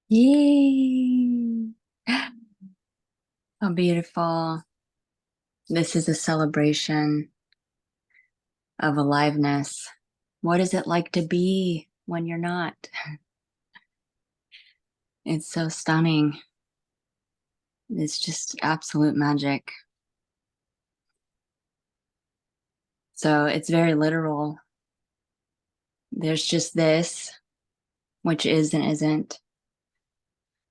Yay! How beautiful. This is a celebration of aliveness. What is it like to be when you're not? It's so stunning. It's just absolute magic. So it's very literal. There's just this, which is and isn't.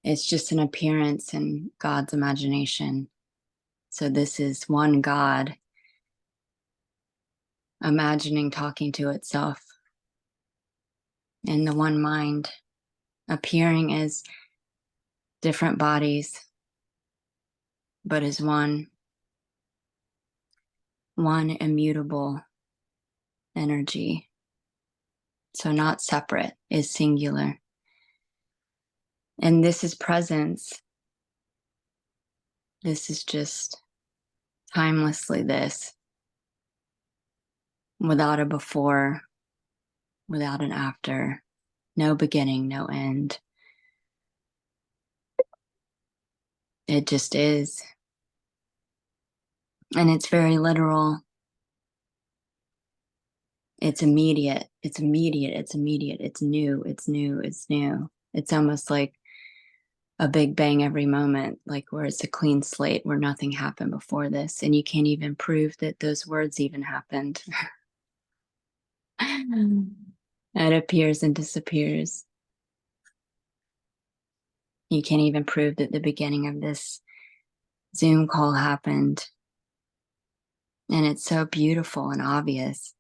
It's just an appearance in God's imagination. So this is one God imagining talking to itself in the one mind, appearing as different bodies, but as one immutable energy. So not separate, is singular. And this is presence. This is just timelessly this, without a before, without an after, no beginning, no end. It just is. And it's very literal. It's immediate. It's immediate. It's immediate. It's new. It's new. It's new. It's almost like a big bang every moment, like where it's a clean slate where nothing happened before this. And you can't even prove that those words even happened. It appears and disappears. You can't even prove that the beginning of this Zoom call happened. And it's so beautiful and obvious.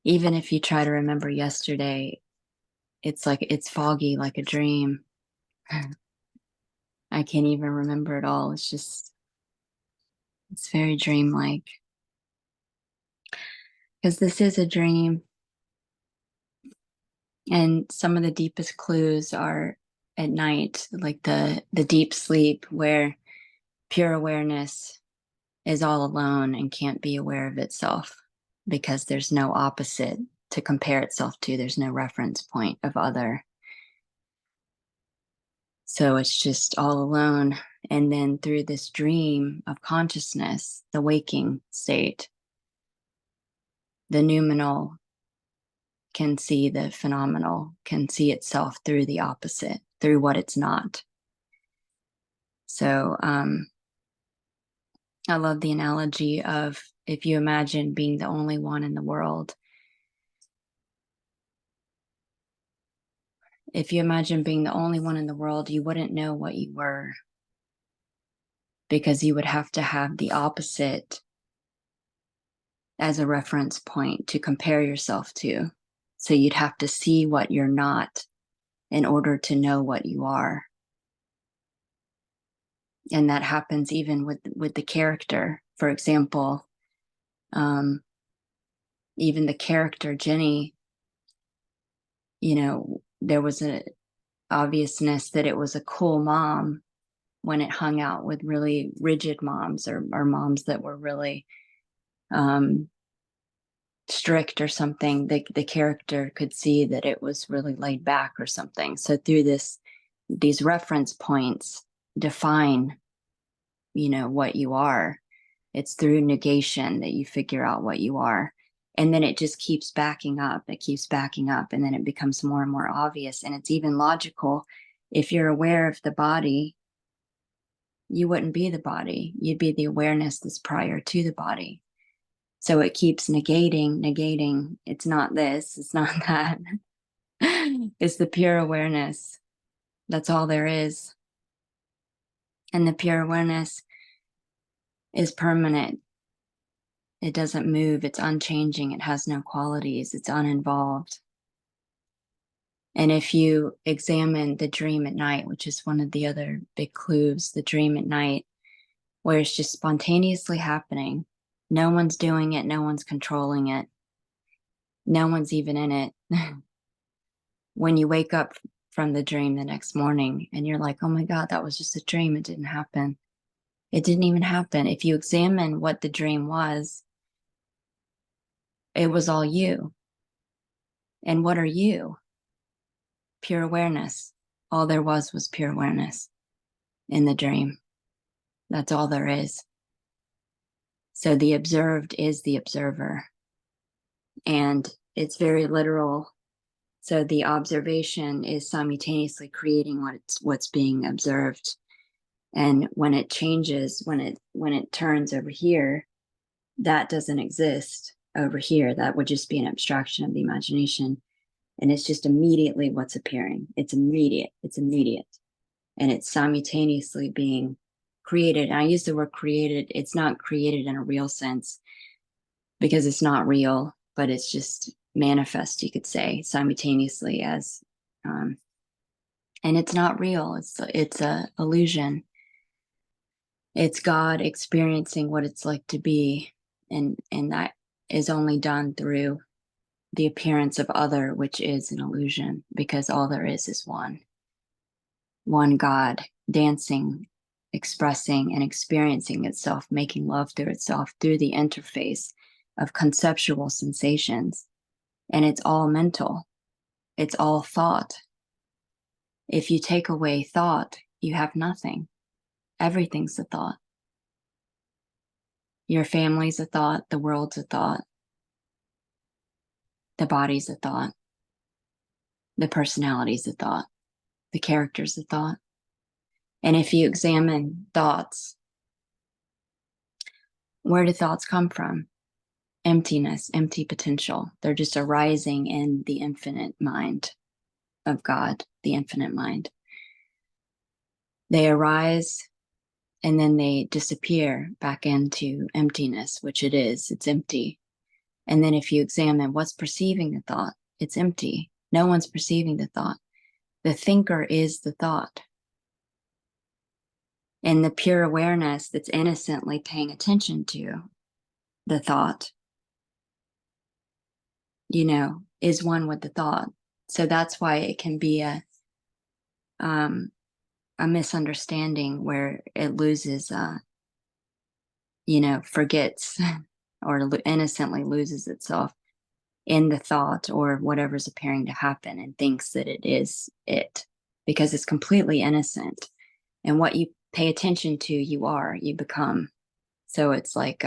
Even if you try to remember yesterday, it's like it's foggy like a dream. I can't even remember it all. It's very dreamlike. Because this is a dream. And some of the deepest clues are at night, like the deep sleep where pure awareness is all alone and can't be aware of itself because there's no opposite to compare itself to. There's no reference point of other. So it's just all alone. And then through this dream of consciousness, the waking state, the noumenal can see the phenomenal, can see itself through the opposite, through what it's not. So I love the analogy of if you imagine being the only one in the world. If you imagine being the only one in the world, you wouldn't know what you were because you would have to have the opposite as a reference point to compare yourself to. So you'd have to see what you're not in order to know what you are. And that happens even with the character. For example, even the character Ginny, there was an obviousness that it was a cool mom when it hung out with really rigid moms or moms that were really strict or something. The character could see that it was really laid back or something. So through these reference points define, what you are. It's through negation that you figure out what you are. And then it just keeps backing up. It keeps backing up. And then it becomes more and more obvious. And it's even logical. If you're aware of the body, you wouldn't be the body. You'd be the awareness that's prior to the body. So it keeps negating. It's not this, it's not that. It's the pure awareness. That's all there is. And the pure awareness is permanent. It doesn't move. It's unchanging. It has no qualities. It's uninvolved. And if you examine the dream at night, which is one of the other big clues, the dream at night, where it's just spontaneously happening, no one's doing it, no one's controlling it, no one's even in it. When you wake up from the dream the next morning and you're like, oh my God, that was just a dream. It didn't happen. It didn't even happen. If you examine what the dream was, it was all you. And what are you? Pure awareness. All there was pure awareness in the dream. That's all there is. So the observed is the observer. And it's very literal. So the observation is simultaneously creating what's being observed. And when it changes, when it turns over here, that doesn't exist over here. That would just be an abstraction of the imagination. And it's just immediately what's appearing. It's immediate. And it's simultaneously being created. And I use the word created. It's not created in a real sense because it's not real, but it's just manifest, you could say, simultaneously as, and it's not real. It's a illusion. It's God experiencing what it's like to be, and that is only done through the appearance of other, which is an illusion, because all there is one God dancing, expressing, and experiencing itself, making love through itself through the interface of conceptual sensations. And it's all mental. It's all thought. If you take away thought, you have nothing. Everything's a thought. Your family's a thought. The world's a thought. The body's a thought. The personality's a thought. The character's a thought. And if you examine thoughts, where do thoughts come from? Emptiness, empty potential. They're just arising in the infinite mind of God, the infinite mind. They arise and then they disappear back into emptiness, which it is. It's empty. And then if you examine what's perceiving the thought, it's empty. No one's perceiving the thought. The thinker is the thought. And the pure awareness that's innocently paying attention to the thought, is one with the thought. So that's why it can be a misunderstanding where it loses, forgets or innocently loses itself in the thought or whatever's appearing to happen and thinks that it is it, because it's completely innocent. And what you pay attention to, you become. So it's like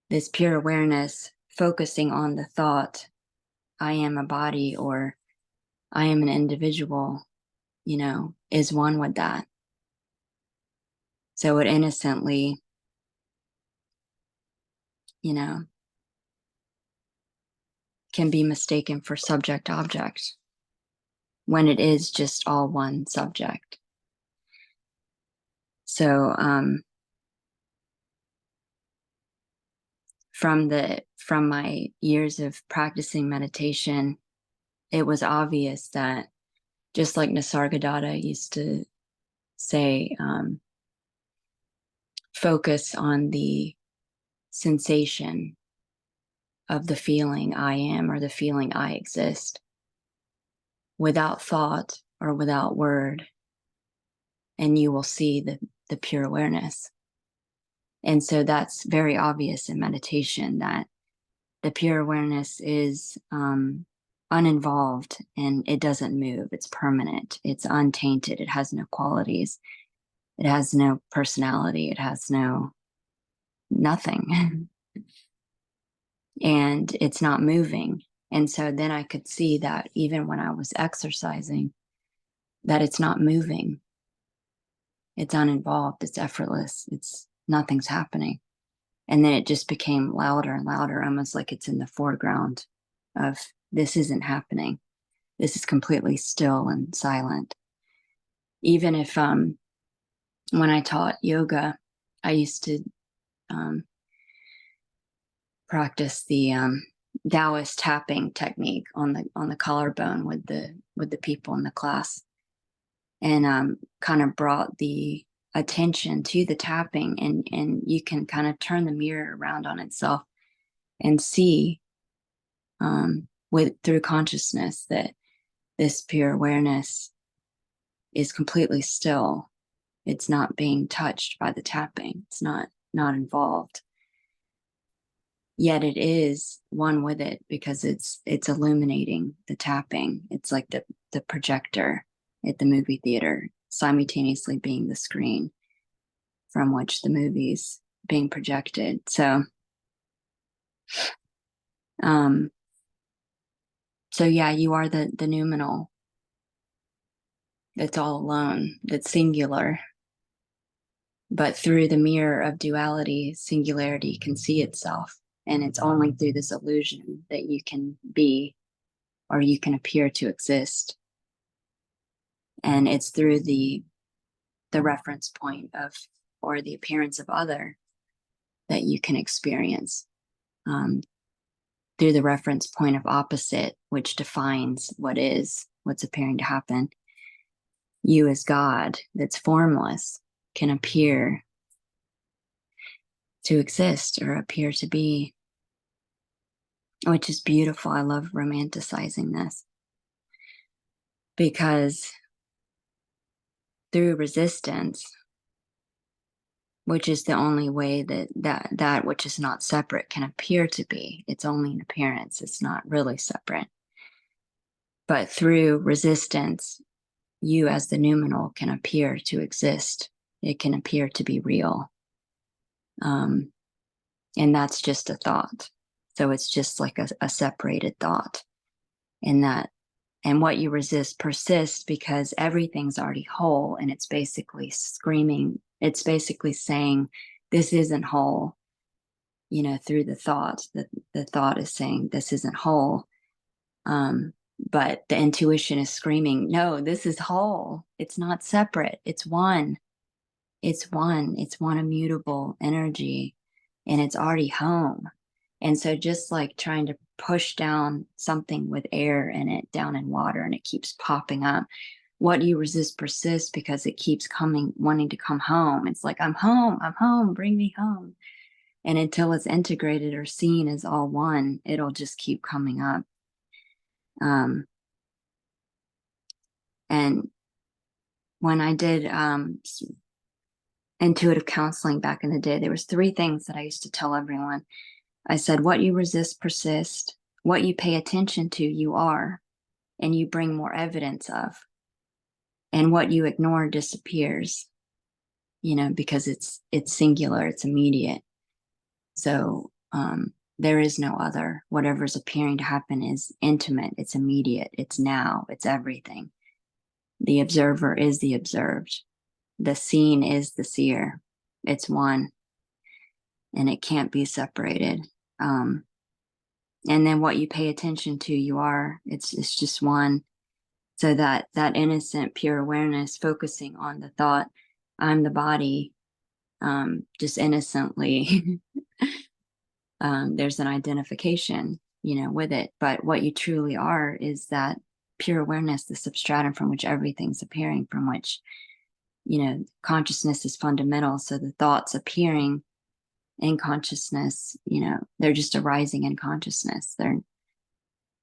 this pure awareness focusing on the thought, I am a body or I am an individual, is one with that. So it innocently, can be mistaken for subject object when it is just all one subject. So from my years of practicing meditation, it was obvious that, just like Nisargadatta used to say, focus on the sensation of the feeling I am or the feeling I exist, without thought or without word, and you will see the pure awareness. And so that's very obvious in meditation, that the pure awareness is uninvolved and it doesn't move. It's permanent. It's untainted. It has no qualities. It has no personality. It has nothing. And it's not moving. And so then I could see that even when I was exercising, that it's not moving. It's uninvolved. It's effortless. Nothing's happening. And then it just became louder and louder, almost like it's in the foreground of, this isn't happening. This is completely still and silent. Even if, when I taught yoga, I used to practice the Taoist tapping technique on the collarbone with the people in the class, and kind of brought the attention to the tapping, and you can kind of turn the mirror around on itself and see through consciousness that this pure awareness is completely still. It's not being touched by the tapping. It's not involved. Yet it is one with it, because it's illuminating the tapping. It's like the projector at the movie theater, simultaneously being the screen from which the movie's being projected. So yeah, you are the noumenal that's all alone, that's singular. But through the mirror of duality, singularity can see itself. And it's only through this illusion that you can be, or you can appear to exist. And it's through the reference point of, or the appearance of other, that you can experience. Through the reference point of opposite, which defines what is, what's appearing to happen. You as God, that's formless, can appear to exist or appear to be, which is beautiful. I love romanticizing this, because through resistance, which is the only way that which is not separate can appear to be. It's only an appearance. It's not really separate. But through resistance, you as the noumenal can appear to exist. It can appear to be real. And that's just a thought. So it's just like a separated thought. And what you resist persists because everything's already whole, and it's basically screaming. It's basically saying, this isn't whole, through the thought. The thought is saying, this isn't whole. But the intuition is screaming, no, this is whole. It's not separate. It's one. It's one. It's one immutable energy, and it's already home. And so just like trying to push down something with air in it, down in water, and it keeps popping up, what you resist persists because it keeps coming, wanting to come home. It's like, I'm home, bring me home. And until it's integrated or seen as all one, it'll just keep coming up. And when I did intuitive counseling back in the day, there was 3 things that I used to tell everyone. I said, what you resist persists, what you pay attention to, you are, and you bring more evidence of, and what you ignore disappears, because it's singular, it's immediate. So there is no other. Whatever's appearing to happen is intimate, it's immediate, it's now, it's everything. The observer is the observed. The seen is the seer. It's one, and it can't be separated. And then what you pay attention to, you are. It's just one. So that innocent, pure awareness, focusing on the thought, I'm the body, just innocently. There's an identification, with it. But what you truly are is that pure awareness, the substratum from which everything's appearing, from which, consciousness is fundamental. So the thoughts appearing in consciousness, they're just arising in consciousness.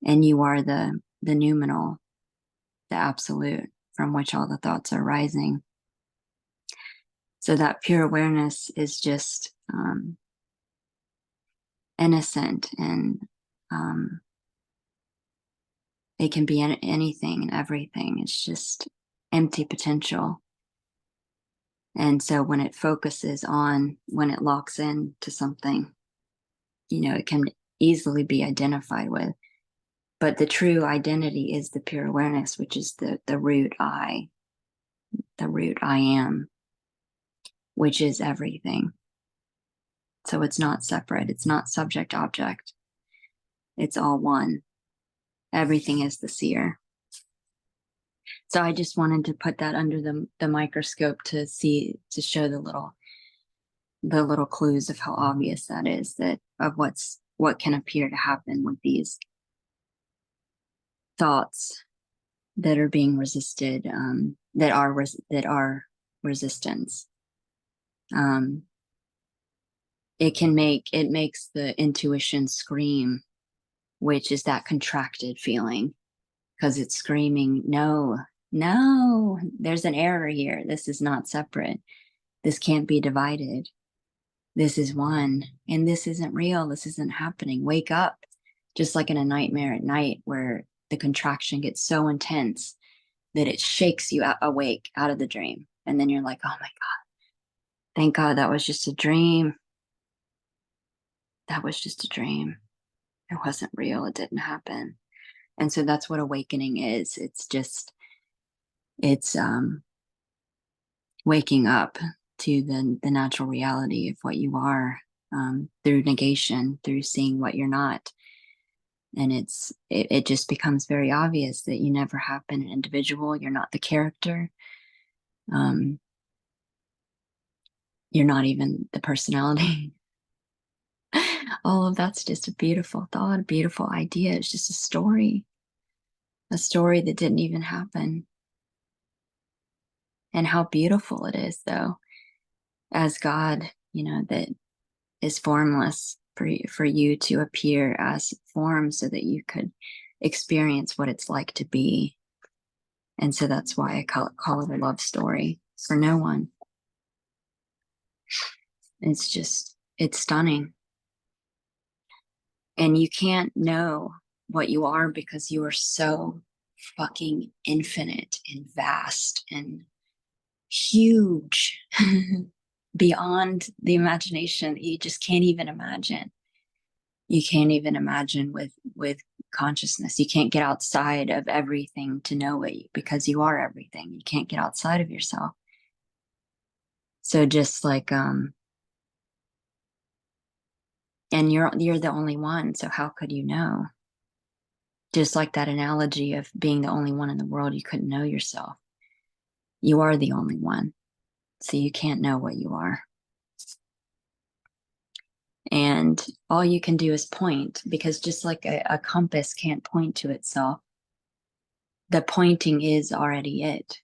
And you are the noumenal, the absolute, from which all the thoughts are rising. So that pure awareness is just innocent, and it can be anything and everything. It's just empty potential. And so when it focuses on, when it locks into something, it can easily be identified with. But the true identity is the pure awareness, which is the root I, the root I am, which is everything. So it's not separate. It's not subject object. It's all one. Everything is the seer. So I just wanted to put that under the microscope to show the little clues of how obvious that is, that of what can appear to happen with these thoughts that are being resisted, that are resistance. It makes the intuition scream, which is that contracted feeling, because it's screaming, no, there's an error here. This is not separate. This can't be divided. This is one, and this isn't real. This isn't happening. Wake up. Just like in a nightmare at night where the contraction gets so intense that it shakes you awake out of the dream. And then you're like, oh my God, thank God that was just a dream. That was just a dream. It wasn't real. It didn't happen. And so that's what awakening is. It's waking up to the natural reality of what you are, through negation, through seeing what you're not. And it just becomes very obvious that you never have been an individual. You're not the character. You're not even the personality. All of that's just a beautiful thought, a beautiful idea. It's just a story that didn't even happen. And how beautiful it is, though, as God, that is formless, for you to appear as form so that you could experience what it's like to be. And so that's why I call it a love story for no one. It's stunning. And you can't know what you are because you are so fucking infinite and vast and huge beyond the imagination. You just can't even imagine. You can't even imagine with consciousness. You can't get outside of everything to know it, because you are everything. You can't get outside of yourself. So just like and you're the only one, so how could you know? Just like that analogy of being the only one in the world, you couldn't know yourself. You are the only one, so you can't know what you are. And all you can do is point, because just like a compass can't point to itself, the pointing is already it,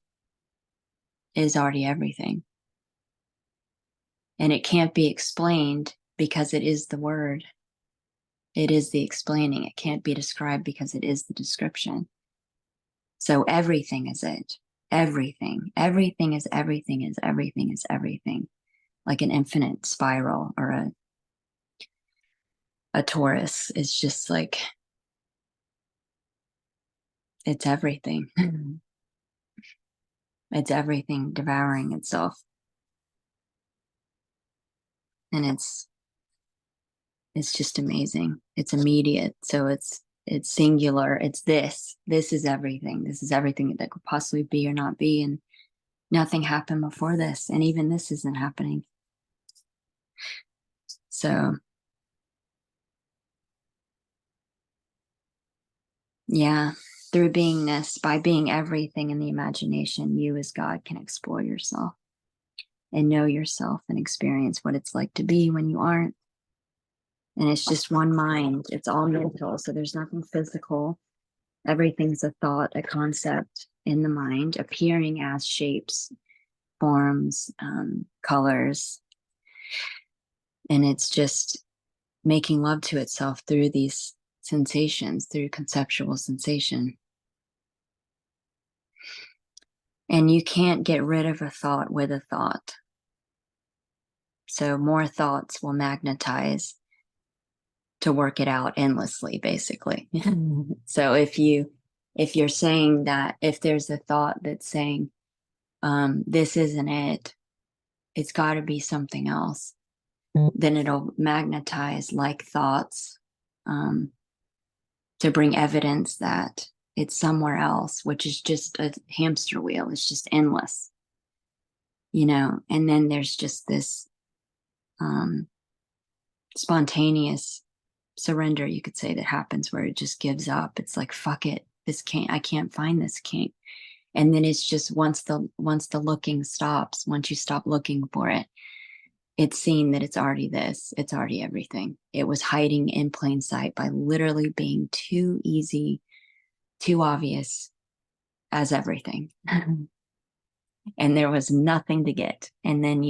is already everything. And it can't be explained because it is the word. It is the explaining. It can't be described because it is the description. So everything is it. Everything. Everything is everything is everything is everything. Like an infinite spiral or a torus. It's just like, it's everything. It's everything devouring itself. And it's just amazing. It's immediate. So it's singular. It's this is everything. This is everything that could possibly be or not be. And nothing happened before this. And even this isn't happening. So yeah, through beingness, by being everything in the imagination, you as God can explore yourself and know yourself and experience what it's like to be when you aren't. And it's just one mind. It's all mental. So there's nothing physical. Everything's a thought, a concept in the mind, appearing as shapes, forms, colors. And it's just making love to itself through these sensations, through conceptual sensation. And you can't get rid of a thought with a thought. So more thoughts will magnetize to work it out endlessly, basically. So if you're saying that, if there's a thought that's saying, this isn't it, it's got to be something else, then it'll magnetize like thoughts, to bring evidence that it's somewhere else, which is just a hamster wheel. It's just endless, and then there's just this spontaneous surrender, you could say, that happens where it just gives up. It's like, fuck it, I can't find this kink. And then it's just, once the looking stops, once you stop looking for it, it's seen that it's already this, it's already everything. It was hiding in plain sight by literally being too easy, too obvious as everything. And there was nothing to get. And then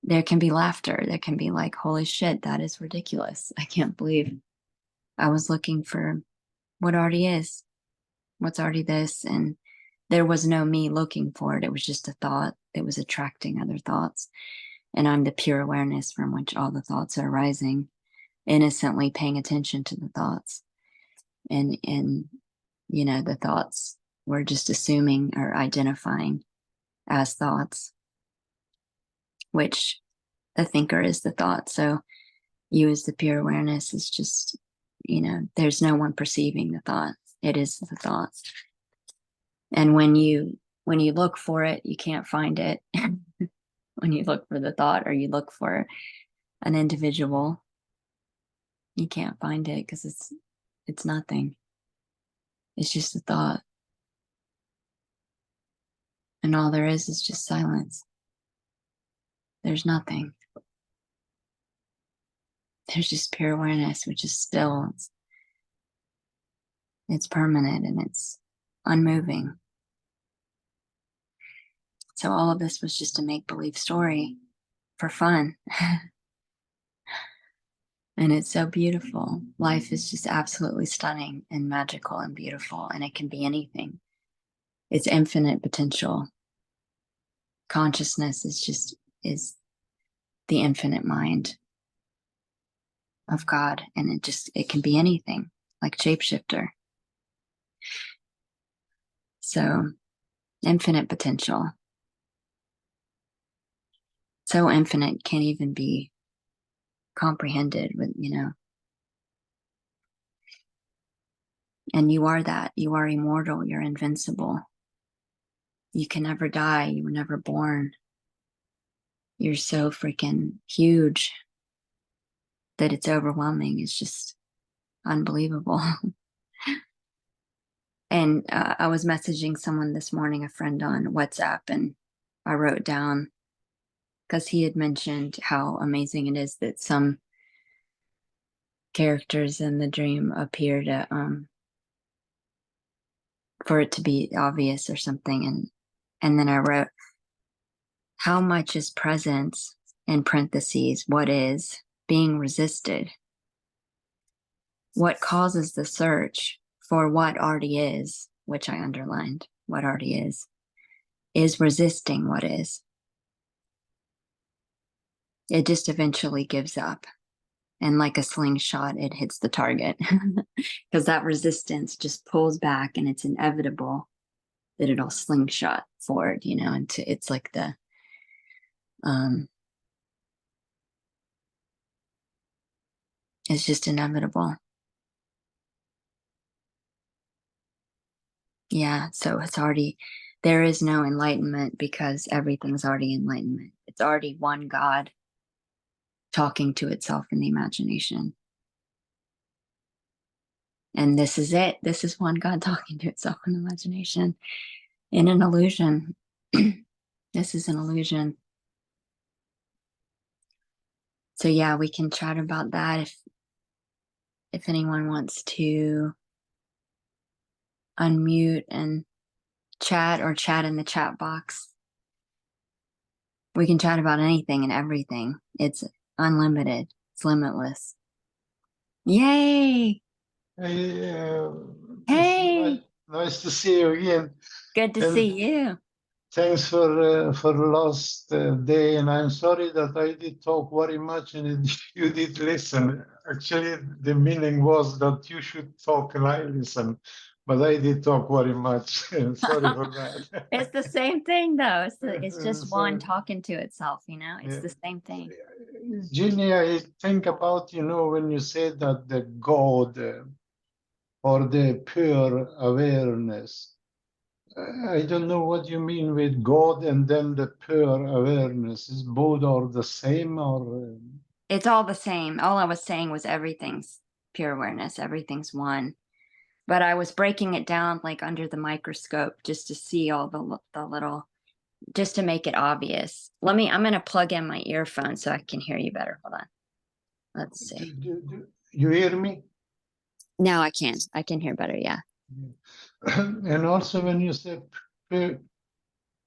there can be laughter. There can be like, holy shit, that is ridiculous. I can't believe I was looking for what already is, what's already this. And there was no me looking for it. It was just a thought that was attracting other thoughts. And I'm the pure awareness from which all the thoughts are arising, innocently paying attention to the thoughts. And the thoughts we're just assuming or identifying as thoughts, which the thinker is the thought. So you as the pure awareness is just, there's no one perceiving the thought. It is the thought. And when you look for it, you can't find it. When you look for the thought or you look for an individual, you can't find it because it's nothing. It's just a thought. And all there is just silence. There's nothing. There's just pure awareness, which is still, it's permanent and it's unmoving. So all of this was just a make-believe story for fun. And it's so beautiful. Life is just absolutely stunning and magical and beautiful, and it can be anything. It's infinite potential. Consciousness is the infinite mind of God, and it can be anything, like shapeshifter. So infinite potential. So infinite, can't even be comprehended with, and you are that. You are immortal. You're invincible. You can never die. You were never born. You're so freaking huge that it's overwhelming. It's just unbelievable. And I was messaging someone this morning, a friend on WhatsApp, and I wrote down, because he had mentioned how amazing it is that some characters in the dream appear to for it to be obvious or something, and then I wrote, how much is presence, in parentheses, what is being resisted? What causes the search for what already is, which I underlined, what already is resisting what is. It just eventually gives up. And like a slingshot, it hits the target because that resistance just pulls back, and it's inevitable that it'll slingshot forward, and it's like it's just inevitable. Yeah, so there is no enlightenment because everything's already enlightenment. It's already one God talking to itself in the imagination. And this is it. This is one God talking to itself in the imagination in an illusion. This is an illusion. So yeah, we can chat about that if anyone wants to unmute and chat, or chat in the chat box. We can chat about anything and everything. It's unlimited. It's limitless. Yay! Hey, Hey! nice to see you again. Good to see you. Thanks for last day, and I'm sorry that I did talk very much and you did listen. Actually, the meaning was that you should talk and I listen, but I did talk very much. Sorry for that. It's the same thing, though. It's just one talking to itself, It's Yeah. the same thing. Ginny, I think about, when you said that the God or the pure awareness, I don't know what you mean with God and then the pure awareness. Is both are the same, or? It's all the same. All I was saying was everything's pure awareness. Everything's one. But I was breaking it down like under the microscope just to see all the little, just to make it obvious. I'm going to plug in my earphone so I can hear you better. Hold on. Let's see. Do you hear me? Now I can hear better. Yeah. And also when you say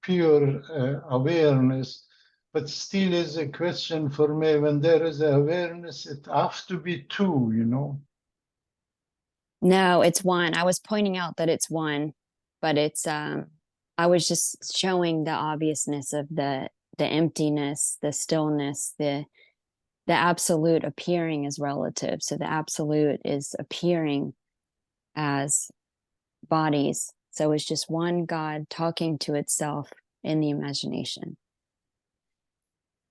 pure awareness, but still is a question for me, when there is awareness, it has to be two. No, it's one. I was pointing out that it's one, but I was just showing the obviousness of the emptiness, the stillness, the absolute appearing as relative. So the absolute is appearing as bodies So it's just one God talking to itself in the imagination.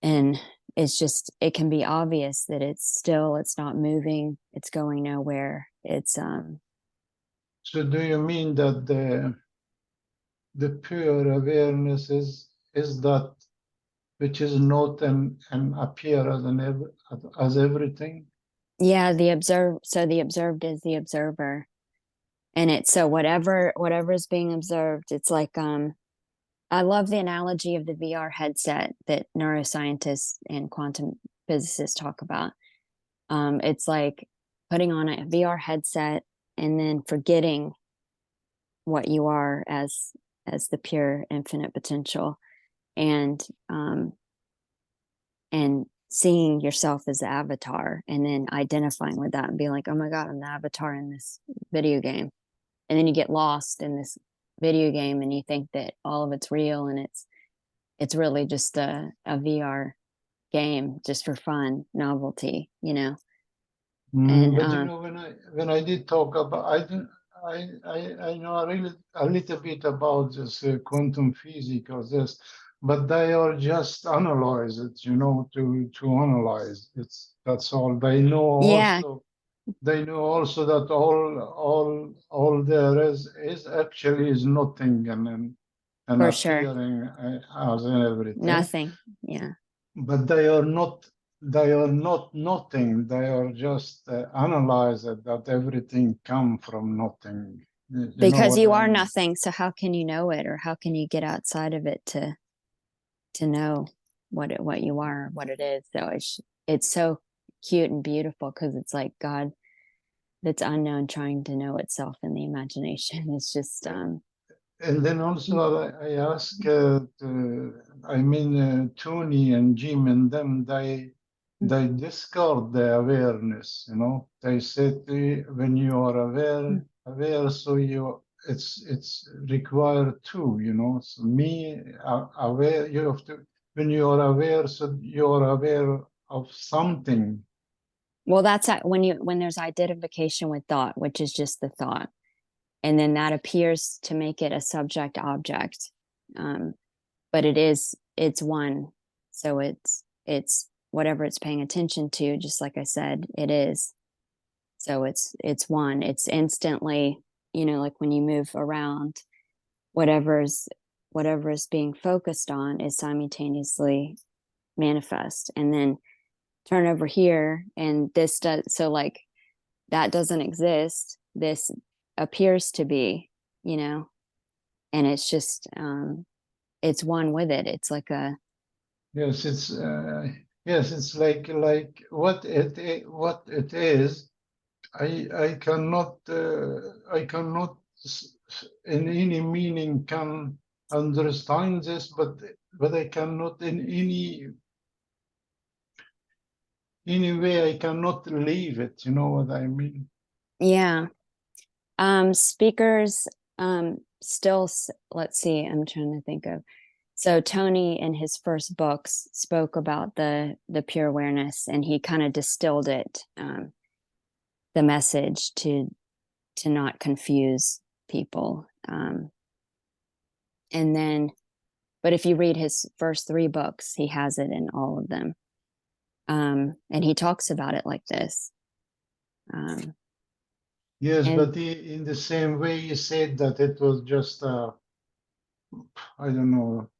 And it can be obvious that it's still, it's not moving, it's going nowhere. So do you mean that the pure awareness is that which is not and appear as everything? Yeah, the observed is the observer. And it's so whatever is being observed, it's like I love the analogy of the VR headset that neuroscientists and quantum physicists talk about. It's like putting on a VR headset and then forgetting what you are as the pure infinite potential, and and seeing yourself as the avatar, and then identifying with that and being like, oh my God, I'm the avatar in this video game. And then you get lost in this video game and you think that all of it's real, and it's really just a VR game just for fun, novelty, you know. And But you know, when I did talk about, I know a little bit about this quantum physics or this, but they are just analyze it, you know, to analyze. That's all. yeah, They know also that all there is actually is nothing and for sure. appearing as in everything. Nothing. Yeah. But they are not nothing. They are just analyze it, that everything come from nothing. You know Because what you I are mean? nothing, so how can you know it, or how can you get outside of it to know what you are, what it is? So it's so cute and beautiful because it's like God that's unknown trying to know itself in the imagination. It's just And then also I ask, Tony and Jim and them, they discard the awareness, you know. They said when you are aware, so it's required too, you know. So me aware, you have to, when you are aware, so you are aware of something. well, that's when there's identification with thought, which is just the thought, and then that appears to make it a subject object. um, but it's one, so it's whatever it's paying attention to, just like I said, it is. So it's one, it's instantly, you know, like when you move around, whatever's whatever's being focused on is simultaneously manifest, and then turn over here and this does, so like that doesn't exist, this appears to be, you know. And it's just it's one with it, it's like a Yes, it's like what it is. I cannot in any meaning can understand this, but I cannot in any way I cannot leave it. You know what I mean? yeah. Speakers still, let's see, I'm trying to think of, so Tony in his first books spoke about the pure awareness, and he kind of distilled it, the message to not confuse people. And then, but if you read his first three books, he has it in all of them. And he talks about it like this. Um, Yes, and but in the same way he said that it was just I don't know.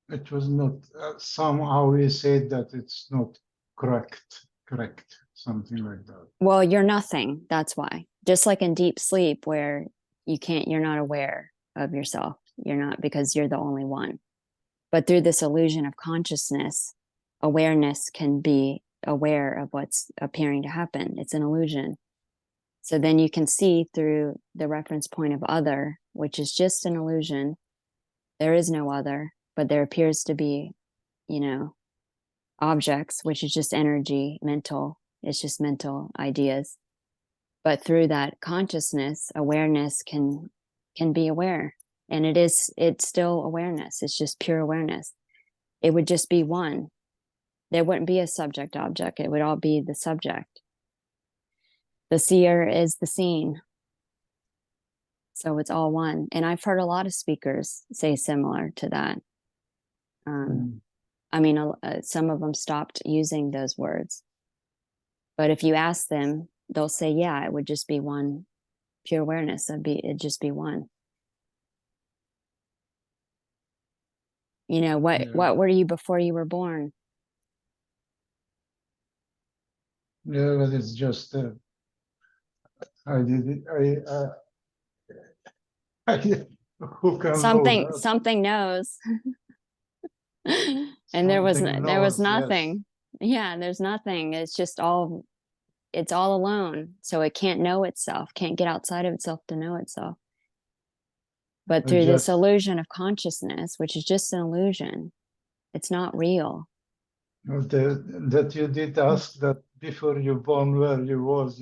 It was not somehow he said that it's not correct, something like that. well, you're nothing. That's why. Just like in deep sleep, where you're not aware of yourself. You're not, because you're the only one. But through this illusion of consciousness, awareness can be aware of what's appearing to happen. It's an illusion. So then you can see through the reference point of other, which is just an illusion. There is no other, but there appears to be, you know, objects, which is just energy, mental. It's just mental ideas. But through that consciousness, awareness can be aware. And it's still awareness. It's just pure awareness. It would just be one. There wouldn't be a subject object. It would all be the subject. The seer is the seen. So it's all one. And I've heard a lot of speakers say similar to that. I mean, some of them stopped using those words. But if you ask them, they'll say, yeah, it would just be one pure awareness. It'd just be one. You know, Yeah. what were you before you were born? Yeah, but it's just I did it. Who can know that? Something knows. And Something there was knows, yes. nothing. Yeah, there's nothing. It's all alone. So it can't know itself, can't get outside of itself to know itself. But But through this just illusion of consciousnness, which is just an illusion, it's not real. that you did ask that before you born where you was,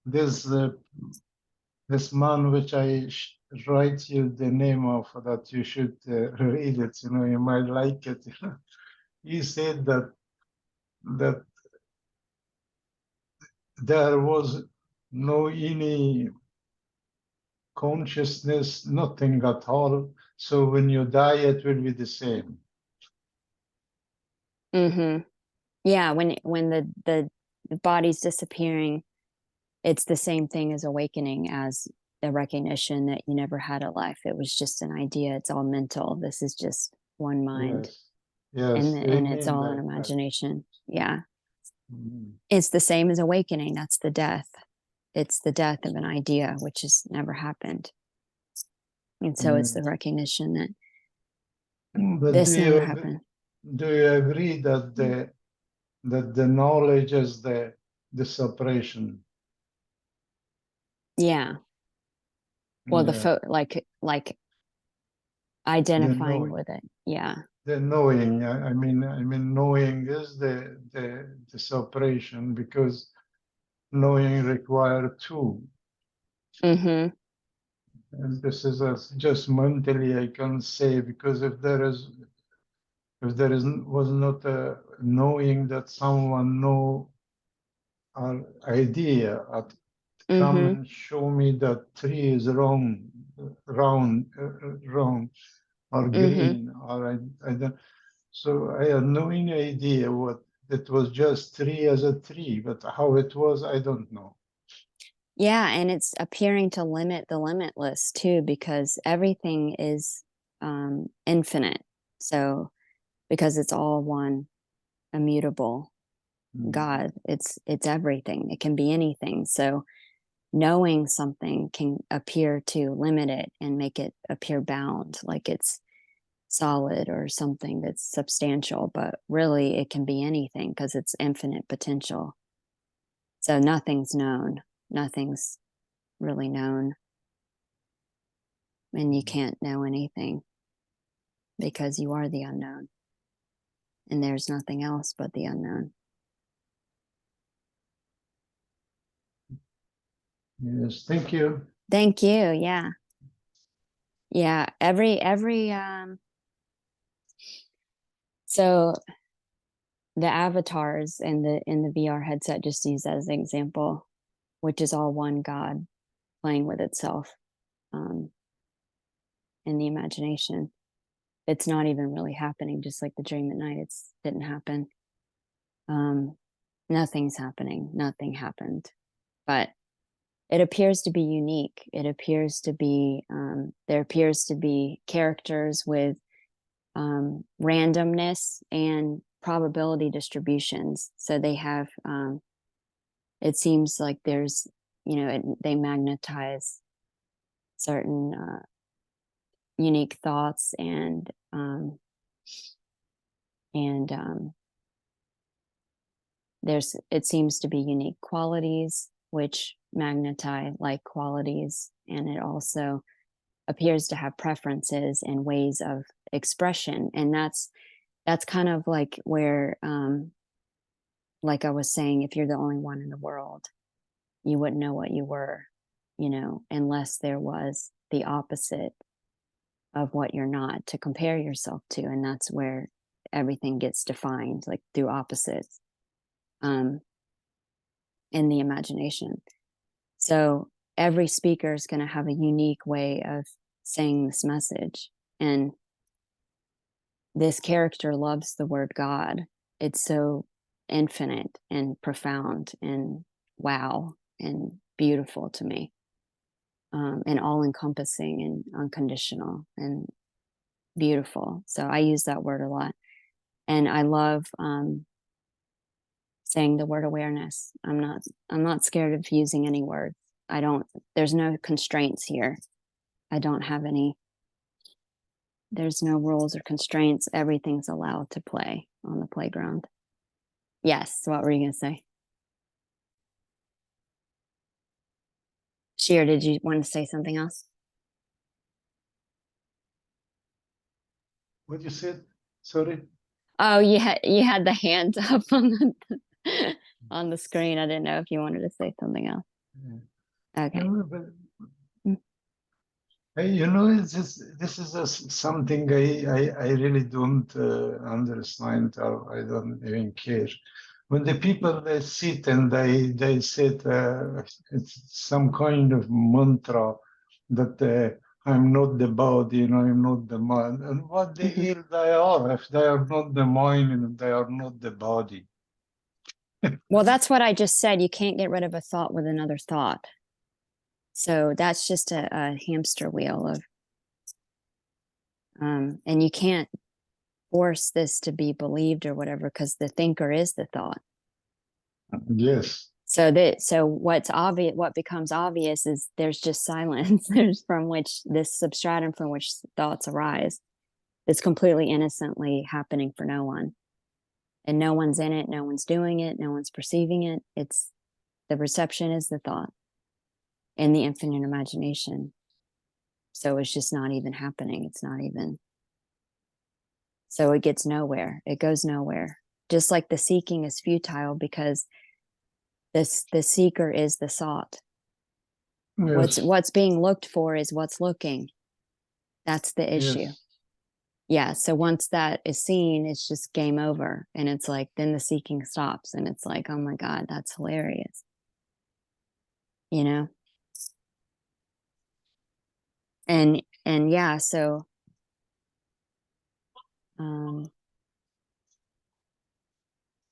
this this man which I write you the name of that you should read it. You might like it. He said that there was no any consciousness, nothing at all. So when you die, it will be the same. Mm-hmm. Yeah, when the body's disappearing, it's the same thing as awakening, as the recognition that you never had a life. It was just an idea. It's all mental. This is just one mind, Yes, yes, and it's amen. all an Like that. imagination. Yeah, Mhm. it's the same as awakening. That's the death. It's the death of an idea, which has never happened. And so it's the Yes. recognition that But this never happened. do you agree that the knowledge is the separation? Yeah. Well, Yeah, like the identifying knowing, with it. Yeah. the knowing. I mean, knowing is the separation, because knowing require two. Mm-hmm. And this is just mentally I can say, because if there is was not a knowing that someone know our idea, come Mm-hmm. and show me that tree is wrong, round, wrong, or Mm-hmm. green, or I don't. So I had no any idea what it was. Just tree as a tree, but how it was, I don't know. Yeah, and it's appearing to limit the limitless too, because everything is infinite. So because it's all one immutable Mm. God, it's everything. It can be anything. So knowing something can appear to limit it and make it appear bound, like it's solid or something that's substantial, but really it can be anything because it's infinite potential. So nothing's known, nothing's really known, and you can't know anything because you are the unknown, and there's nothing else but the unknown. Yes, thank you. Thank you. Yeah. Yeah. Every so the avatars in the VR headset, just use as an example, which is all one God playing with itself um, in the imagination. It's not even really happening, just like the dream at night. It's didn't happen. Um, Nothing's happening. Nothing happened. But it appears to be unique. It appears to be there appears to be characters with randomness and probability distributions. So they have it seems like there's they magnetize certain unique thoughts and there's it seems to be unique qualities which magnetize like qualities, and it also appears to have preferences and ways of expression. And that's kind of like where like I was saying, if you're the only one in the world, you wouldn't know what you were, unless there was the opposite of what you're not to compare yourself to. And that's where everything gets defined, like through opposites um in the imagination. So every speaker is going to have a unique way of saying this message. And this character loves the word God. It's so infinite and profound and wow and beautiful to me, and all encompassing and unconditional and beautiful. So I use that word a lot. And I love saying the word awareness. I'm not scared of using any word. There's no constraints here. I don't have any, there's no rules or constraints. Everything's allowed to play on the playground. Yes, what were you going to say? Sheer, did you want to say something else? What you said? Sorry. Oh, you had the hand up on the screen. I didn't know if you wanted to say something else. Okay. No, but this is something I really don't understand, or I don't even care. When the people they sit and they said it's some kind of mantra that I'm not the body and I'm not the mind, and what the hell they are if they are not the mind and they are not the body? Well, that's what I just said. You can't get rid of a thought with another thought. So that's just a hamster wheel of, and you can't force this to be believed or whatever, because the thinker is the thought. Yes. So what's obvious, what becomes obvious is there's just silence. There's from which this substratum from which thoughts arise. It's completely innocently happening for no one. And no one's in it, no one's doing it, no one's perceiving it. It's the perception is the thought and the infinite imagination. So it's just not even happening. It's not even. So it gets nowhere. It goes nowhere. Just like the seeking is futile because the seeker is the sought. Yes. What's being looked for is what's looking. That's the issue. Yes. Yeah. So once that is seen, it's just game over. And it's like, then the seeking stops. And it's like, oh my God, that's hilarious. You know? And yeah, so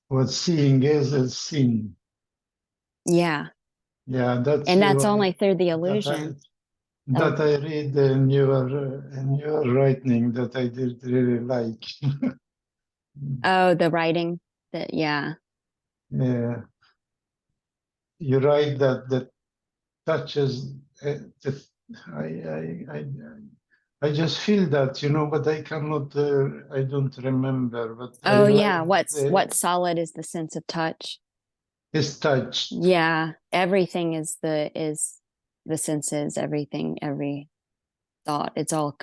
What seeing is seen. yeah. Yeah, that's And that's you. only through the That illusion. that I read in your writing that I did really like. Oh, the writing that, yeah. Yeah, you write that touches. That I just feel that, but I cannot. I don't remember, but I Oh like yeah. What's solid is the sense of touch. it's touched. Yeah. Everything is the senses, everything, every thought. It's all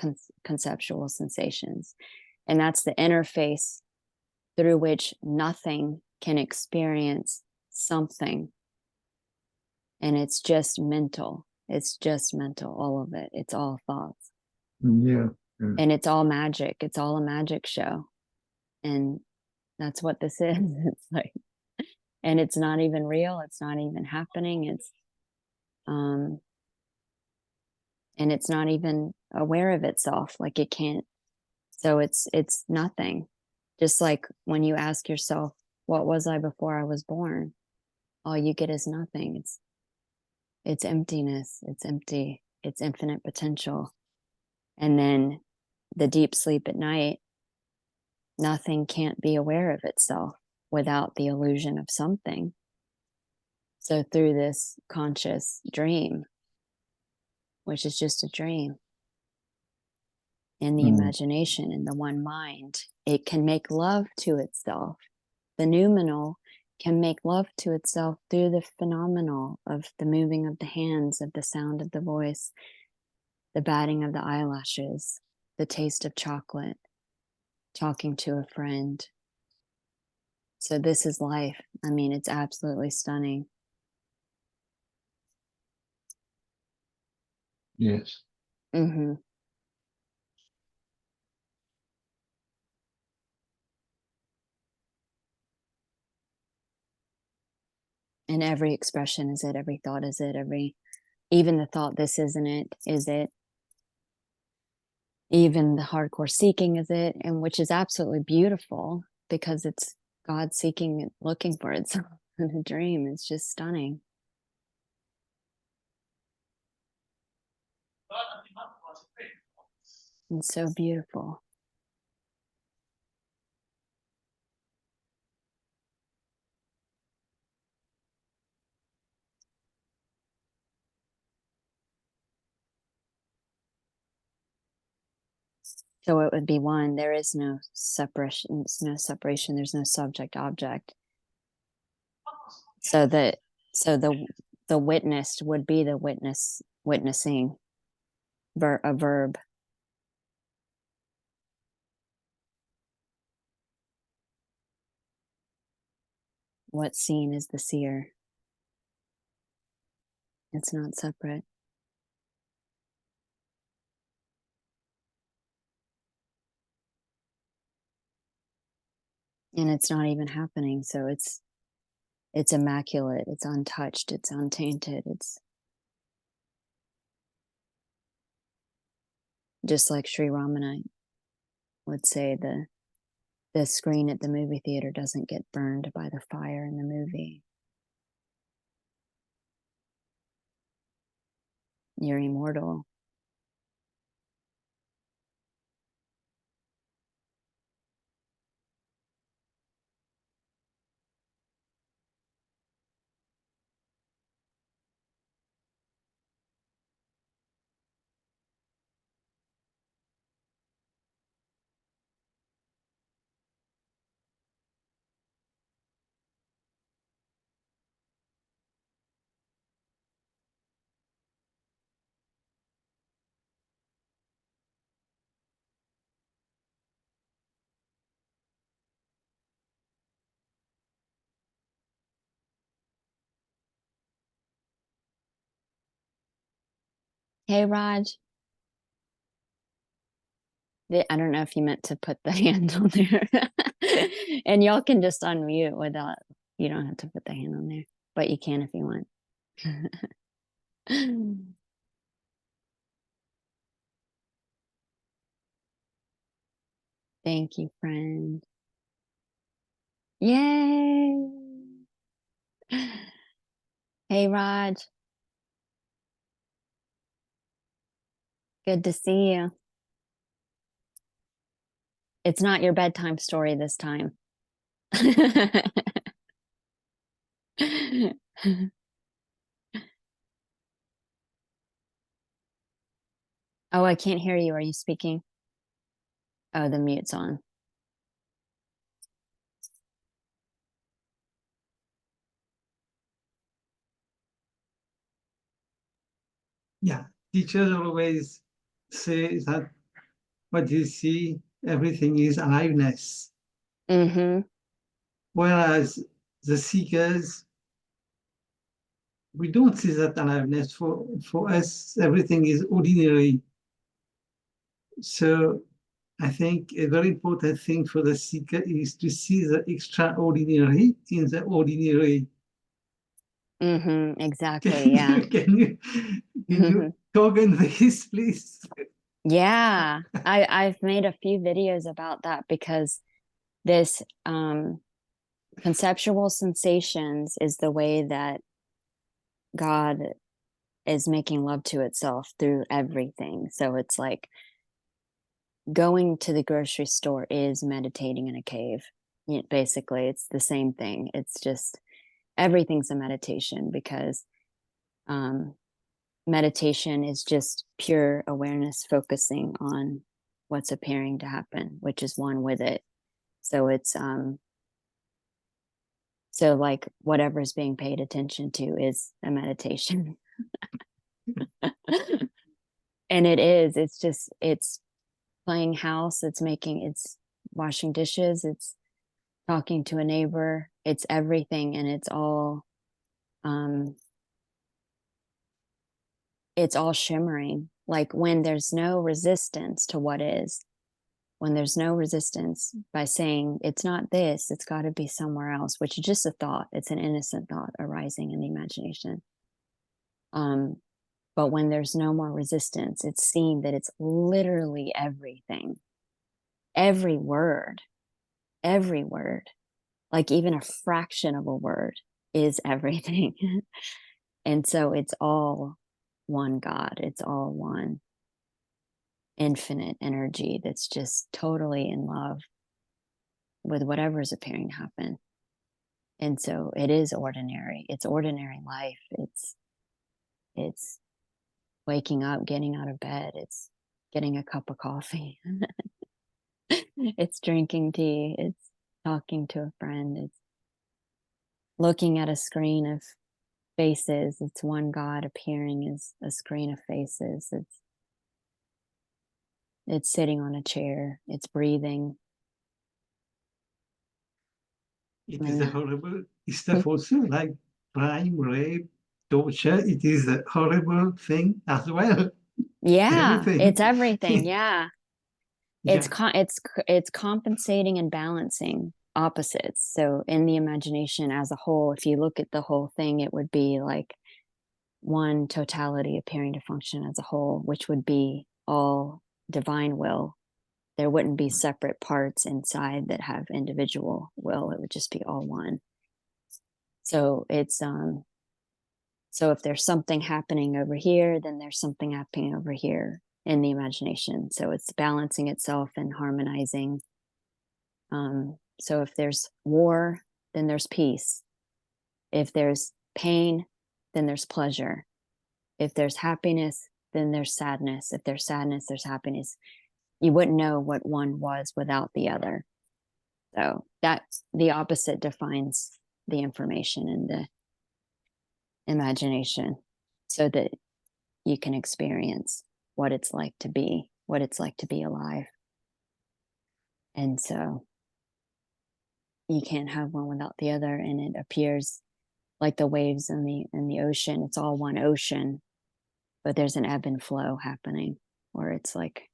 conceptual sensations. And that's the interface through which nothing can experience something. And it's just mental. It's just mental, all of it. It's all thoughts. Yeah. Yeah. And it's all magic. It's all a magic show. And that's what this is. It's like, and it's not even real. It's not even happening. Um, and it's not even aware of itself. Like it can't. So it's nothing. Just like when you ask yourself, what was I before I was born? All you get is nothing. It's emptiness. It's empty. It's infinite potential. And then the deep sleep at night, nothing can't be aware of itself without the illusion of something. So through this conscious dream, which is just a dream, in the Mm. imagination, in the one mind, it can make love to itself. The noumenal can make love to itself through the phenomenal of the moving of the hands, of the sound of the voice, the batting of the eyelashes, the taste of chocolate, talking to a friend. So this is life. I mean, it's absolutely stunning. Yes. Mm-hmm. And every expression is it, every thought is it, every even the thought, this isn't it, is it? Even the hardcore seeking is it, and which is absolutely beautiful because it's God seeking and looking for itself in a dream. It's just stunning. It's so beautiful. So it would be one, there is no separation, there's no subject object. So that the witnessed would be the witnessing a verb. What's seen is the seer. It's not separate. And it's not even happening. So it's immaculate, it's untouched, it's untainted, it's just like Sri Ramanite would say, the screen at the movie theater doesn't get burned by the fire in the movie. You're immortal. Hey, Raj. I don't know if you meant to put the hand on there. And y'all can just unmute without, you don't have to put the hand on there, but you can if you want. Thank you, friend. Yay. Hey, Raj. Good to see you. It's not your bedtime story this time. Oh, I can't hear you. Are you speaking? Oh, the mute's on. Yeah, teachers always say that what you see, everything is aliveness. Mm-hmm. Whereas the seekers, we don't see that aliveness. For us, everything is ordinary. So I think a very important thing for the seeker is to see the extraordinary in the ordinary. Mm-hmm. Exactly. Yeah. Can you talk on this, please? Yeah. I've made a few videos about that because this conceptual sensations is the way that God is making love to itself through everything. So it's like going to the grocery store is meditating in a cave. Basically, it's the same thing. It's just everything's a meditation because meditation is just pure awareness focusing on what's appearing to happen, which is one with it. So it's so like whatever's being paid attention to is a meditation. And it's just it's playing house, it's washing dishes, it's talking to a neighbor, it's everything, and it's all shimmering. Like when there's no resistance to what is, when there's no resistance by saying it's not this, it's got to be somewhere else, which is just a thought. It's an innocent thought arising in the imagination. But when there's no more resistance, it's seen that it's literally everything. Every word, like even a fraction of a word is everything. And so it's all one God. It's all one infinite energy that's just totally in love with whatever is appearing to happen. And so it is ordinary. It's ordinary life. It's waking up, getting out of bed. It's getting a cup of coffee. It's drinking tea. It's talking to a friend. It's looking at a screen of faces. It's one God appearing as a screen of faces. It's sitting on a chair. It's breathing. It is a horrible stuff also, like crime, rape, torture. It is a horrible thing as well. Yeah, Everything. it's everything. Yeah. Yeah. It's compensating and balancing opposites. So in the imagination as a whole, if you look at the whole thing, it would be like one totality appearing to function as a whole, which would be all divine will. There wouldn't be separate parts inside that have individual will. It would just be all one. So it's so if there's something happening over here, then there's something happening over here in the imagination. So it's balancing itself and harmonizing. So if there's war, then there's peace. If there's pain, then there's pleasure. If there's happiness, then there's sadness. If there's sadness, there's happiness. You wouldn't know what one was without the other. So that's the opposite defines the information in the imagination so that you can experience what it's like to be, what it's like to be alive. And so you can't have one without the other. And it appears like the waves in the ocean. It's all one ocean, but there's an ebb and flow happening, or it's like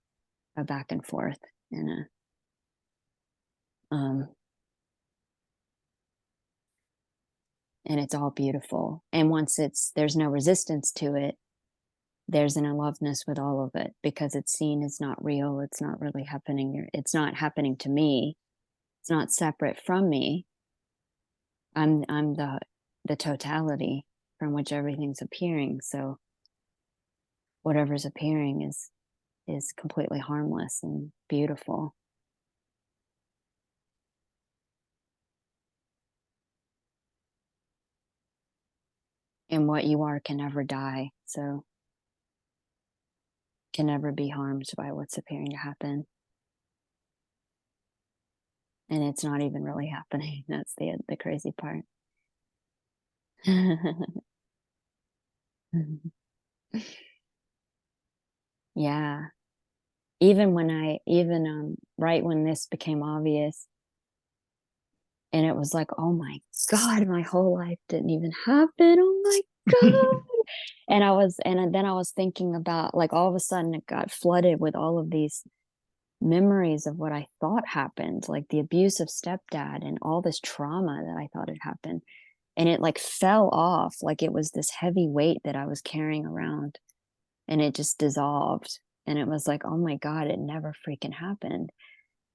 a back and forth in a and it's all beautiful. And once there's no resistance to it, there's an aloveness with all of it because it's seen as not real. It's not really happening. It's not happening to me. It's not separate from me. I'm the totality from which everything's appearing. So whatever's appearing is completely harmless and beautiful. And what you are can never die. So can never be harmed by what's appearing to happen. And it's not even really happening. That's the crazy part. Yeah. Even right when this became obvious, and it was like, oh my God, my whole life didn't even happen. Oh my God. And then I was thinking about, like, all of a sudden it got flooded with all of these memories of what I thought happened, like the abusive stepdad and all this trauma that I thought had happened. And it like fell off, like it was this heavy weight that I was carrying around, and it just dissolved. And it was like, oh my God, it never freaking happened.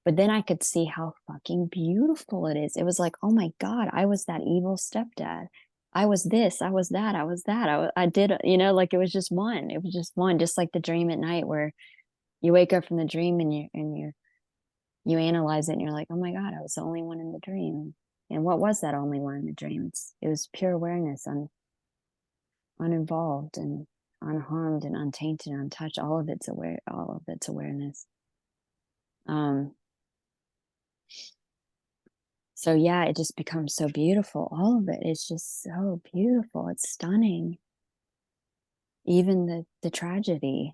But then I could see how fucking beautiful it is. It was like, oh my God, I was that evil stepdad. I was this, I was that, I was that. I did, like it was just one. It was just one, just like the dream at night where you wake up from the dream and you analyze it and you're like, oh my God, I was the only one in the dream. And what was that only one in the dream? It was pure awareness, uninvolved and unharmed and untainted, untouched. All of its awareness. So yeah, it just becomes so beautiful. All of it is just so beautiful. It's stunning. Even the tragedy,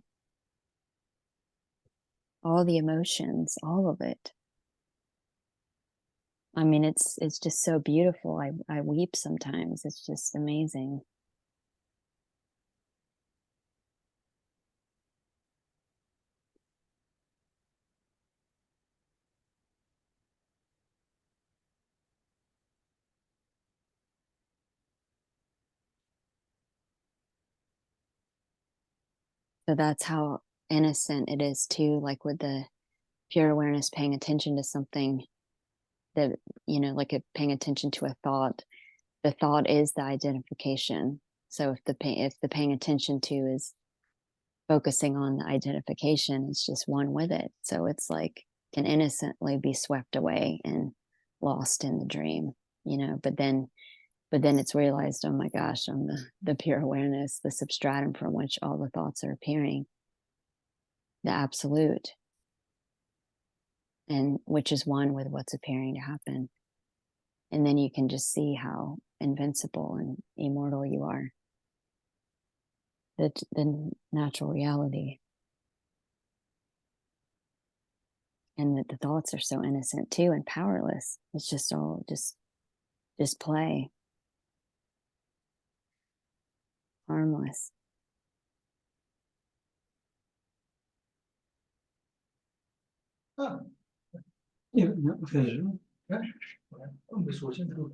all the emotions, all of it. I mean, it's just so beautiful. I weep sometimes. It's just amazing. So that's how innocent it is too, like with the pure awareness paying attention to something that, like paying attention to a thought. The thought is the identification. So if the paying attention to is focusing on the identification, it's just one with it. So it's like can innocently be swept away and lost in the dream, but then it's realized, oh my gosh, I'm the pure awareness, the substratum from which all the thoughts are appearing, the absolute, and which is one with what's appearing to happen. And then you can just see how invincible and immortal you are. The natural reality. And that the thoughts are so innocent too and powerless. It's just all just play. Harmless. Ah, veja. Uma pessoa sempre.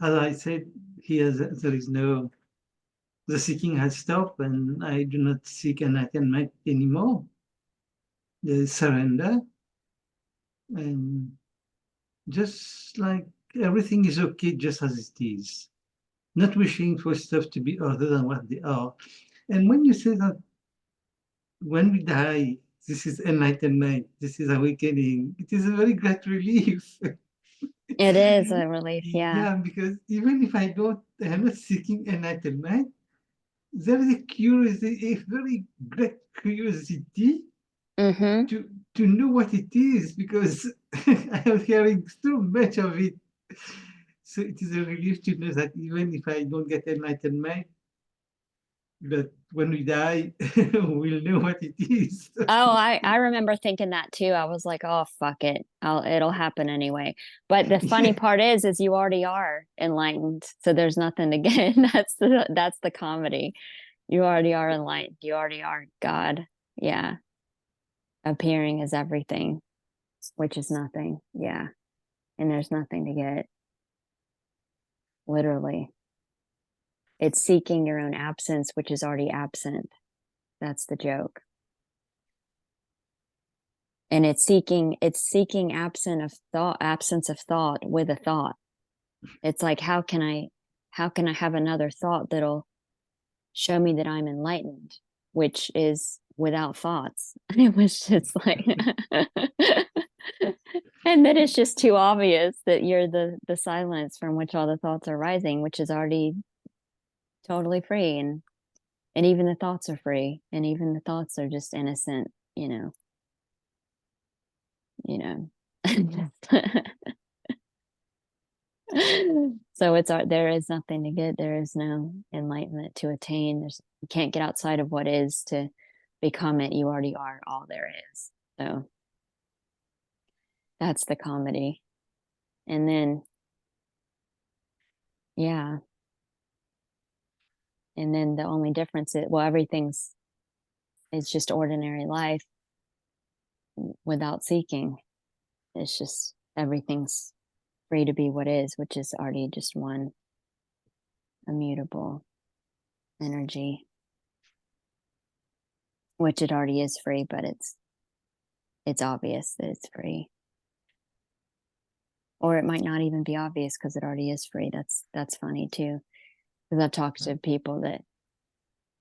As I said here, there is no, the seeking has stopped, and I do not seek enlightenment anymore. There is surrender, and just like everything is okay just as it is, not wishing for stuff to be other than what they are. And when you say that when we die, this is enlightenment, this is awakening, it is a very great relief. It is a relief, yeah. Yeah, because even if I'm not seeking enlightenment, there is a very great curiosity Mm-hmm. to know what it is, because I am hearing so much of it. So it is a relief to know that even if I don't get enlightenment, that when we die, we'll know what it is. Oh, I remember thinking that too. I was like, oh fuck it. It'll happen anyway. But the funny part is you already are enlightened. So there's nothing to get. That's the comedy. You already are enlightened. You already are God. Yeah. Appearing as everything, which is nothing. Yeah. And there's nothing to get. Literally. It's seeking your own absence, which is already absent. That's the joke. And it's seeking absence of thought with a thought. It's like, how can I have another thought that'll show me that I'm enlightened, which is without thoughts. It was just like and then it's just too obvious that you're the silence from which all the thoughts are rising, which is already totally free, and even the thoughts are free, and even the thoughts are just innocent, so there is nothing to get. There is no enlightenment to attain. You can't get outside of what is to become it. You already are all there is. So that's the comedy. And then yeah, and then the only difference is, well, it's just ordinary life without seeking. It's just everything's free to be what is, which is already just one immutable energy, which it already is free, but it's obvious that it's free. Or it might not even be obvious because it already is free. That's funny too. Because I've talked to people that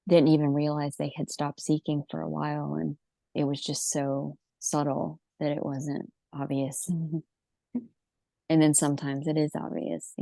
didn't even realize they had stopped seeking for a while, and it was just so subtle that it wasn't obvious. And then sometimes it is obvious,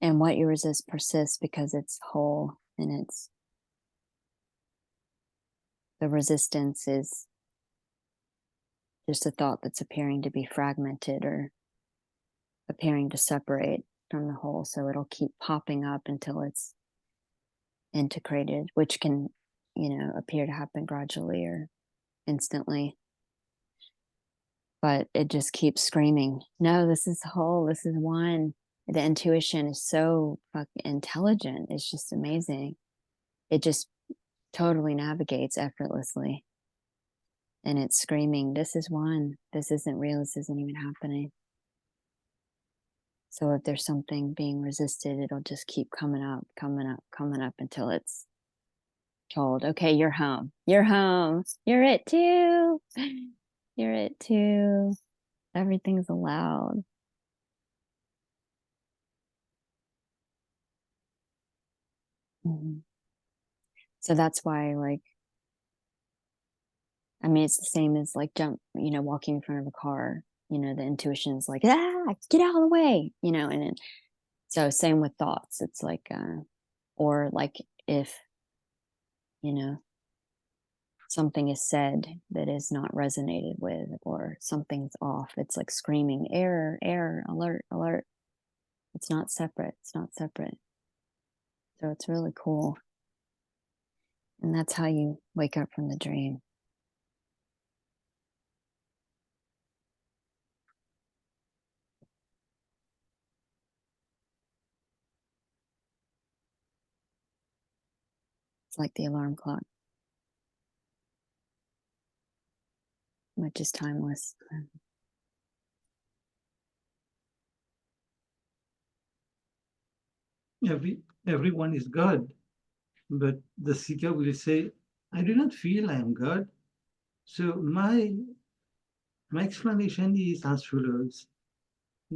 And what you resist persists because it's whole, and it's the resistance is just a thought that's appearing to be fragmented or appearing to separate from the whole. So it'll keep popping up until it's integrated, which can, appear to happen gradually or instantly. But it just keeps screaming, no, this is whole, this is one. The intuition is so fucking intelligent. It's just amazing. It just totally navigates effortlessly. And it's screaming, this is one. This isn't real. This isn't even happening. So if there's something being resisted, it'll just keep coming up, coming up, coming up until it's told, okay, you're home. You're home. You're it too. You're it too. Everything's allowed. So that's why, it's the same as walking in front of a car. The intuition's like, get out of the way, and so same with thoughts. It's or if, something is said that is not resonated with, or something's off, it's like screaming, error, error, alert, alert. It's not separate. It's not separate. So it's really cool. And that's how you wake up from the dream. It's like the alarm clock, which is timeless. Everyone is God, but the seeker will say, I do not feel I am God. So my explanation is as follows.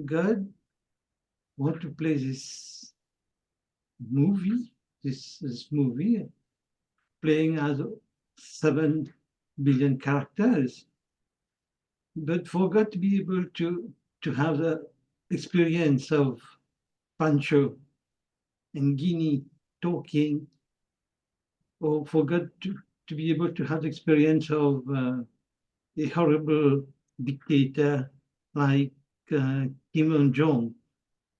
God want to play this movie, this movie, playing as 7 billion characters. But for God to be able to have the experience of Pancho and Ginny talking, or for God to be able to have the experience of a horrible dictator like Kim Il-jong,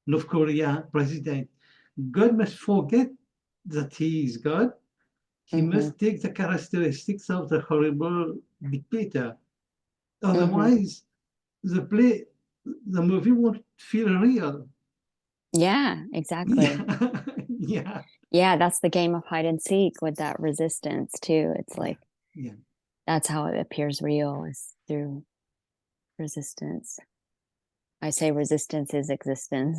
North Korea president, God must forget that he is God. He must take the characteristics of the horrible dictator. Otherwise, the movie won't feel real. Yeah, exactly. Yeah. Yeah, that's the game of hide and seek with that resistance too. It's that's how it appears real, is through resistance. I say resistance is existence.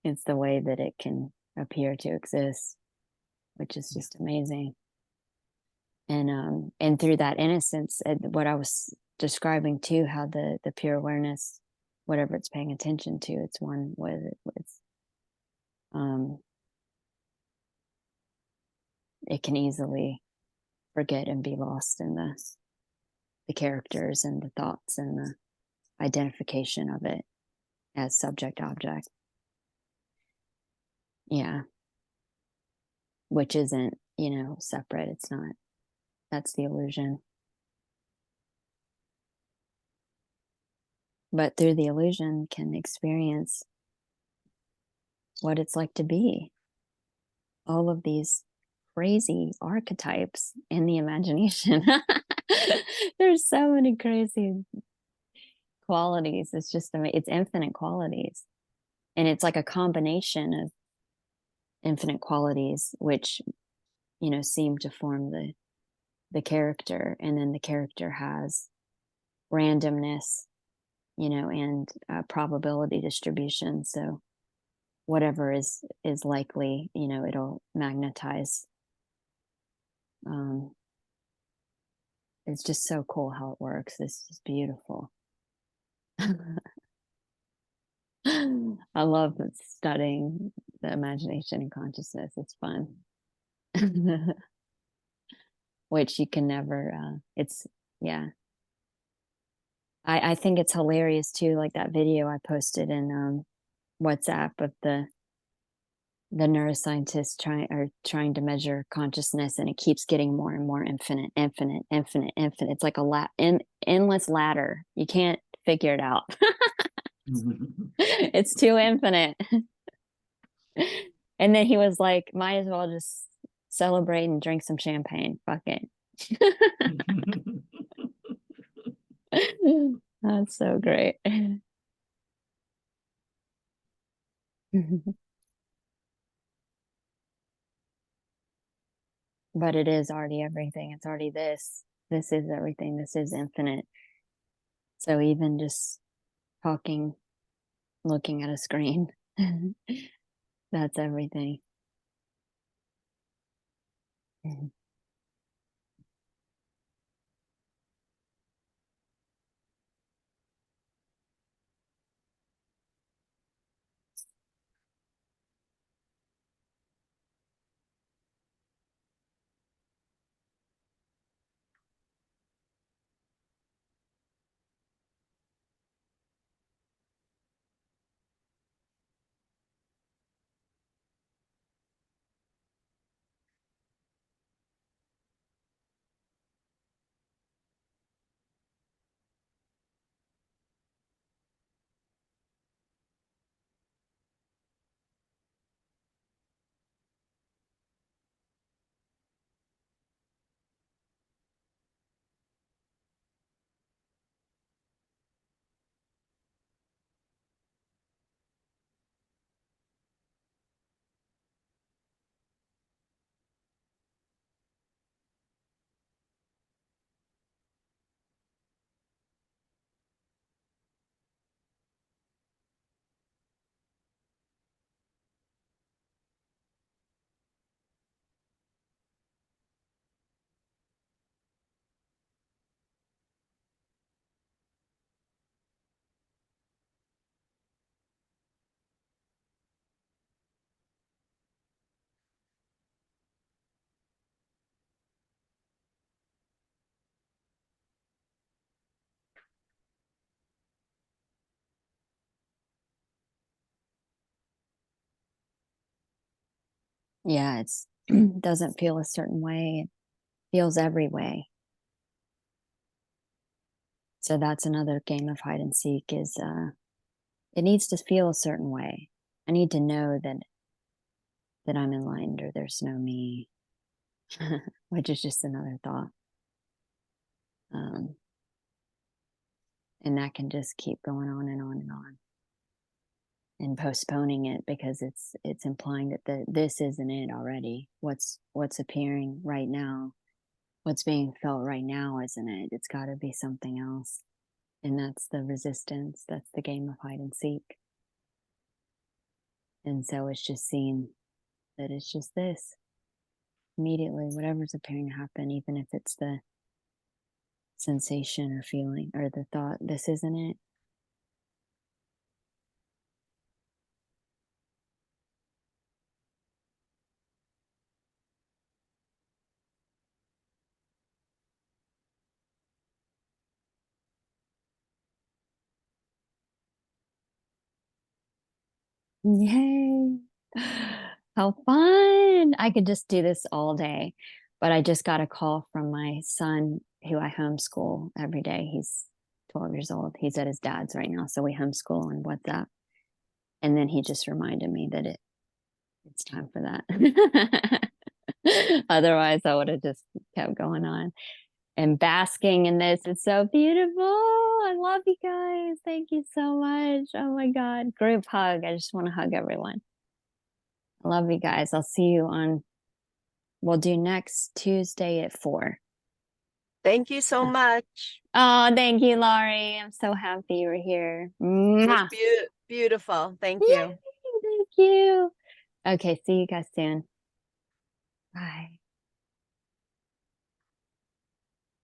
It's the way that it can appear to exist, which is just amazing. And through that innocence, what I was describing too, how the pure awareness, whatever it's paying attention to, it's one with it can easily forget and be lost in the characters and the thoughts and the identification of it as subject object. Yeah. Which isn't, separate. It's not. That's the illusion. But through the illusion can experience what it's like to be. All of these crazy archetypes in the imagination. There's so many crazy qualities. It's just, it's infinite qualities. And it's like a combination of infinite qualities, which, seem to form the character. And then the character has randomness, and probability distribution. So whatever is likely, it'll magnetize. It's just so cool how it works. It's just beautiful. I love studying the imagination and consciousness. It's fun. Which you can never, I think it's hilarious too, like that video I posted in WhatsApp of the neuroscientists trying to measure consciousness, and it keeps getting more and more infinite. It's like a endless ladder. You can't figure it out. It's too infinite. And then he was like, might as well just celebrate and drink some champagne. Fuck it. That's so great. But it is already everything. It's already this. This is everything. This is infinite. So even just talking, looking at a screen, that's everything. Yeah, it's doesn't feel a certain way. It feels every way. So that's another game of hide and seek, is it needs to feel a certain way. I need to know that I'm enlightened, or there's no me, which is just another thought. And that can just keep going on and on and on, and postponing it, because it's implying that this isn't it already. What's appearing right now, what's being felt right now isn't it. It's got to be something else. And that's the resistance. That's the game of hide and seek. And so it's just seeing that it's just this. Immediately, whatever's appearing to happen, even if it's the sensation or feeling or the thought, this isn't it. Yay. How fun. I could just do this all day. But I just got a call from my son, who I homeschool every day. He's 12 years old. He's at his dad's right now. So we homeschool on WhatsApp. And then he just reminded me that it's time for that. Otherwise, I would have just kept going on and basking in this. It's so beautiful. I love you guys. Thank you so much. Oh my God. Group hug. I just want to hug everyone. I love you guys. I'll see you we'll do next Tuesday at 4. Thank you so much. Oh, thank you, Laurie. I'm so happy you were here. It was Mwah. beautiful. Thank Yay, you. thank you. Okay, see you guys soon. Bye.